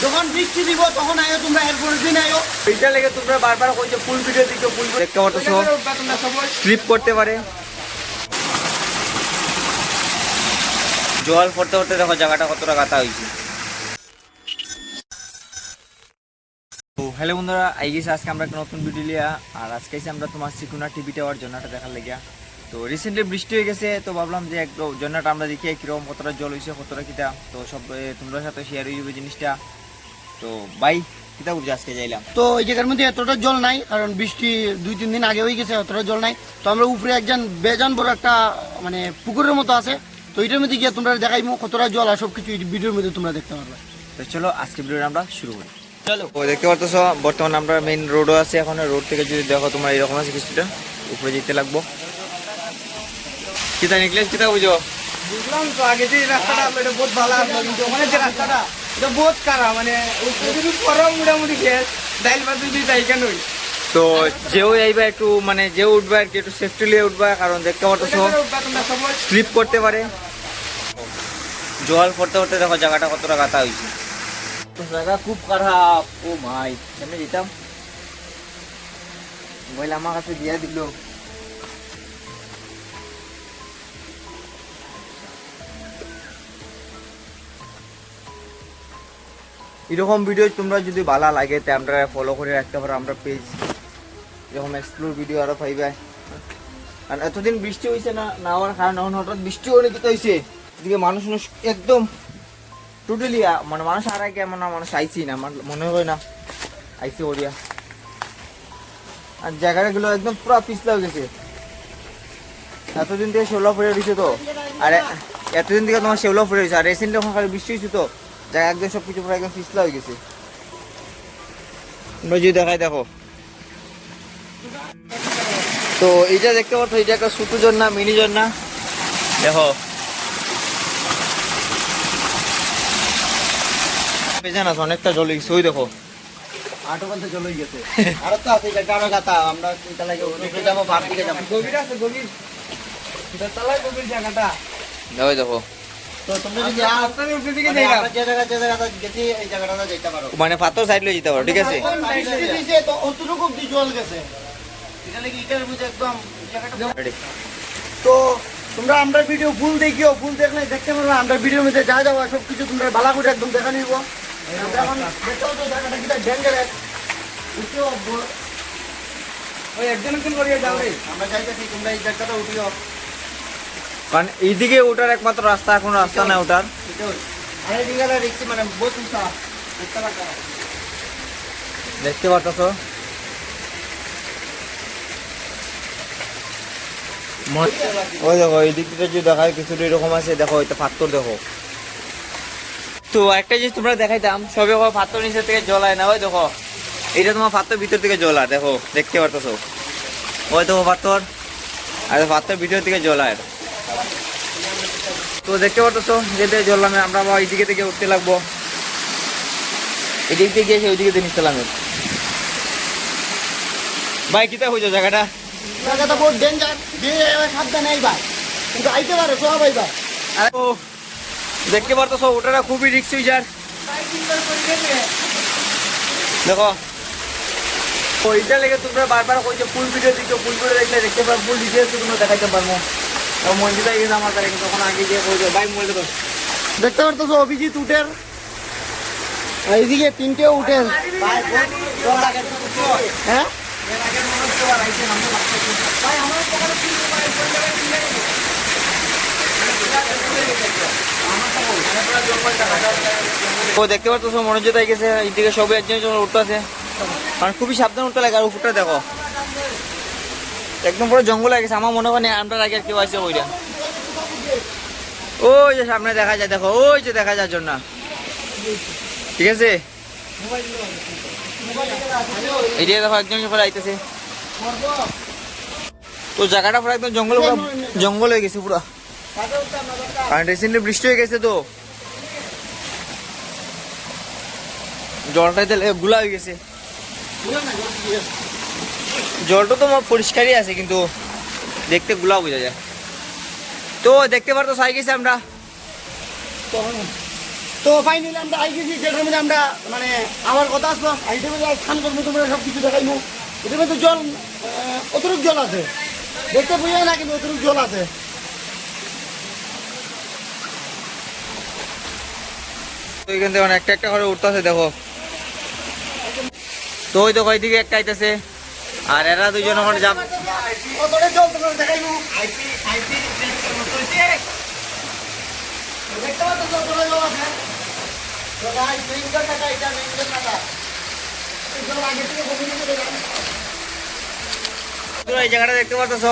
যখন বৃষ্টি দিব তখন আয়ো তোমরা, এরপরের দিন আয়ো। এইটা লেগে তোমরা বারবার কইছো ফুল ভিডিও দিছো, ফুল দেখতে পারতেছো স্লিপ করতে পারে। জল পড়তে পড়তে দেখো জায়গাটা কতটা গাতা হয়েছে। তো হ্যালো বন্ধুরা, আইগেছি আজকে আমরা একটা নতুন ভিডিও লিয়া। আর আজকে আমরা তোমার সিকুনা টিভি টাওয়ার জন্নাটা দেখার লাগিয়া। তো রিসেন্টলি বৃষ্টি হয়ে গেছে, তো ভাবলাম যে একটু জন্নাটা আমরা দেখি কিরকম কতটা জল হয়েছে, কতটা কিতা। তো সব তোমরা সাথে শেয়ার হয়ে যাবে জিনিসটা। তো বাই কিতা করছি আজকে যাইলাম। তো এই জায়গার মধ্যে এতটা জল নাই, কারণ বৃষ্টি 2-3 দিন আগে হয়ে গেছে, এতটা জল নাই। তো আমরা উপরে একজন বেজান বড় একটা মানে পুকুরের মতো আছে, তো এটার মধ্যে গিয়ে তোমরা দেখাইবো কতটা জল আর সবকিছু ভিডিওর মধ্যে তোমরা দেখতে পারবে। তো চলো আজকে ভিডিওটা আমরা শুরু করি। চলো, দেখতে পাচ্ছ বর্তমানে আমরা মেইন রোডও আছে। এখন রোড থেকে যদি দেখো তোমরা এরকম আছে কিছুটা, উপরে যেতে লাগবো। কিতা নিকলেস কিতা বুঝো? বুঝলাম তো, আগে যে রাস্তাটা এটা বহুত ভালো আসলো, কিন্তু ওখানে যে রাস্তাটা এটা বহুত খারাপ, মানে মোটামুটি শেষ ডাইল বাজু দিয়ে যাই কেন। তো যেও আইবা একটু মানে যেও উঠবা আর কি একটু সেফটি লিয়ে উঠবা, কারণ দেখতে পাচ্ছ স্লিপ করতে পারে। জল পড়তে পড়তে দেখো জায়গাটা কতটা গাতা হয়েছে। জায়গা খুব খারাপ। ও ভাই সামনে যেতাম, মোবাইল আমার কাছে দিয়া দিল। এরকম ভিডিও তোমরা যদি ভালো লাগে তা আমরা ফলো করে রাখতে পারো আমরা পেজ, এরকম এক্সপ্লোর ভিডিও আরো পাইবে। আর এতদিন বৃষ্টি হয়েছে না না হওয়ার কারণ এখন হঠাৎ বৃষ্টি অনেক কিছু হয়েছে, এদিকে মানুষ একদম টোটালি মানে মানুষ আর আগে এমন না, মানুষ আইসি না, আমার মনে হয় না আইসি ওরিয়া। আর জায়গাগুলো একদম পুরো পিছলা হয়ে গেছে। এতদিন থেকে শেওলা পড়ে রয়েছে, তো আর এতদিন থেকে তোমার শেওলা পড়ে রয়েছে, আর রিসেন্টলি ওখানে খালি বৃষ্টি হয়েছে, তো জায়গা একদম সবকিছু পুরো একদম পিছলা হয়ে গেছে। তোমরা যদি দেখাই দেখো, তো এইটা দেখতে পাচ্ছ, এটা একটা ছোট ঝর্ণা, মিনি ঝর্ণা। দেখো পেছান আছে অনেকটা জল গেছে, ওই দেখো আটোকান্তে চলে গেছে। আর তো আছে গাড়া গাতা, আমরা চিন্তা লাগে ওদিকে যাবো, বাপ দিকে যাবো। গভীর আছে, গভীর এটা তলায় গভীর জায়গাটা। দেখো দেখো, তো তোমরা যদি আপনাদের উপর দিকে যাইবা, যে জায়গাটা গেছি এই জায়গাটা যাইতে পারো, মানে পাথর সাইড লয়ে যেতে পারো, ঠিক আছে। তো অতটুকু অব্দি জল গেছে, এটা লাগি এটার মধ্যে একদম জায়গাটা। তো তোমরা আমরা ভিডিও ফুল দেখিও, ফুল দেখলে দেখতে পারবে আমরা ভিডিওর মধ্যে যা যাওয়া সবকিছু তোমরা ভালো করে একদম দেখা নিব। এখন দেখো তো জায়গাটা কিটা ডেঞ্জারাস, ওই একজন করে যাও রে, আমরা যাইতেছি, তোমরা এই জায়গাটা উঠিও। কারণ এইদিকে ওঠার একমাত্র রাস্তা, এখন রাস্তা না ওঠার। আরে দিকে দেখছি মানে বহুত উঁচা, দেখতে পাচ্ছ ওই দেখো, এই দিক থেকে যদি দেখায় কিছুটা এরকম আছে, দেখো এটা পাথর দেখো। তো একটা জিনিস তোমরা দেখাইতাম, সবে পাথর নিচে থেকে জল আয় না, ওই দেখো এটা তোমার পাথর ভিতর থেকে জল আর দেখো, দেখতে পারতেছো ওই দেখো পাথর, আর পাথর ভিতর থেকে জল আয়। তো দেখতে পারতেছো যেতে জল নামে, আমরা আবার এই দিকে থেকে উঠতে লাগবো, এদিক থেকে গিয়েছে ওই দিকে দিয়ে নিতে লাগবে। ভাই কিতা হয়েছে জায়গাটা? জায়গাটা বহুত ডেঞ্জার, দিয়ে সাবধানে আইবা, কিন্তু আইতে পারে সব আইবা। আরে ও দেখতে পারতেছো ওটা খুবই রিস্ক হয়ে যায়। দেখো ওইটা লেগে তোমরা বারবার কইছো ফুল ভিডিও দিছো, ফুল ভিডিও দেখলে দেখতে পারো, ফুল ডিটেলস তোমরা দেখাইতে পারবো। মঞ্জিত গেছে আমার কাছে, কিন্তু তখন আগে গিয়ে কইছো ভাই মোবাইল দেখো। দেখতে পারতেছো অভিজিৎ উঠের, এইদিকে 3টে উঠের। হ্যাঁ ও দেখতে পারতো মনোযোগ হয়ে গেছে, এইদিকে সবাই একজন উঠতে আছে, কারণ খুবই সাবধান উঠতে লাগে। আর উপরটা দেখো একদম পুরো জঙ্গল হয়ে গেছে, আমার মনে হয় আমরা আগে কেউ আসছে ওইটা। ওই যে সামনে দেখা যায়, দেখো ওই যে দেখা যায় জন্য, ঠিক আছে। এইদিকে দেখো একজন সকালে আইতেছে। তো জায়গাটা পুরো একদম জঙ্গল, জঙ্গল হয়ে গেছে পুরো, কারণ রিসেন্টলি বৃষ্টি হয়ে গেছে, তো জলটাতে গুলা হয়ে গেছে। জলটা তো পরিষ্কারই আছে, কিন্তু দেখতে গুলা বোঝা যায়। তো দেখতে পারতো সাই গেছে আমরা, তো ফাইনালি আমরা আই গেছি, যেটার মধ্যে আমরা মানে আমার কথা আসলো আইটের মধ্যে খান করবো, তোমরা সব কিছু দেখাইবো। এটার মধ্যে জল অতটুক জল আছে, দেখতে বোঝা না কিন্তু অতটুক জল আছে। তো এখান থেকে একটা একটা করে উঠতেছে দেখো। তো ওই দেখো এইদিকে একটা আইতেছে, আর এরা দুজন ওখানে যাব। অতটা জল তোমরা দেখাইবো, দেখতে পাচ্ছ কতটা জল আছে। তো ভাই মেইনটা টাকা, এটা মেইনটা টাকা, জল আগে থেকে কমিয়ে দিতে দেন। এই জায়গাটা দেখতে পাচ্ছ,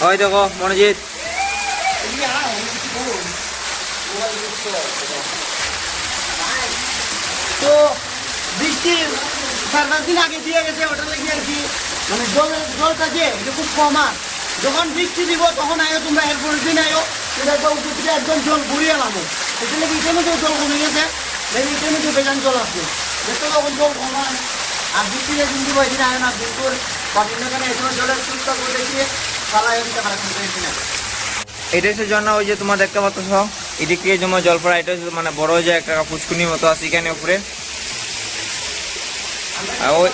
ওই দেখো মনোজিৎ। তো বৃষ্টি 4-5 দিন আগে দিয়ে গেছে, ওটা লেগে আর কি মানে জলটা যে এটা খুব কম। আর যখন বৃষ্টি দিব তখন আয়ো তোমরা, এরপর দিন আয়ো তোমরা একদম উপর থেকে একদম জল ঘুরিয়ে নামো। এটা লেগে এটার মধ্যেও জল কমে গেছে, দেখি এটার মধ্যে বেজান জল আসবে, দেখতে তখন জল কমায়। আর বৃষ্টিতে দিন দিব এদিন আয় না, কিন্তু বা ভিন্নখানে এখনো জলের সুস্থ করে দেখিয়ে পালা দিতে পারে না। এটা হচ্ছে জন্য ওই যে তোমার দেখতে পাচ্ছ এদিক থেকে যেমন জল পড়া, এটা হচ্ছে মানে বড় যে একটা পুষ্কুনির মতো আছে এখানে উপরে। আর ওই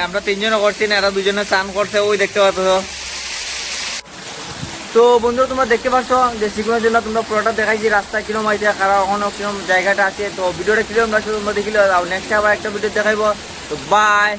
আমরা তিনজনে করছি না, এরা দুজনে চান করছে, ওই দেখতে পাচ্ছ। তো বন্ধু তোমরা দেখতে পাচ্ছ যে শিখনোর জন্য তোমরা পুরোটা দেখাইছি রাস্তা কিরম আইছে, কারা ওখানে কিরম জায়গাটা আছে। তো ভিডিওটা কিরম লাগছে তোমরা দেখিলে, নেক্সট আবার একটা ভিডিও দেখাইবো। তো বাই।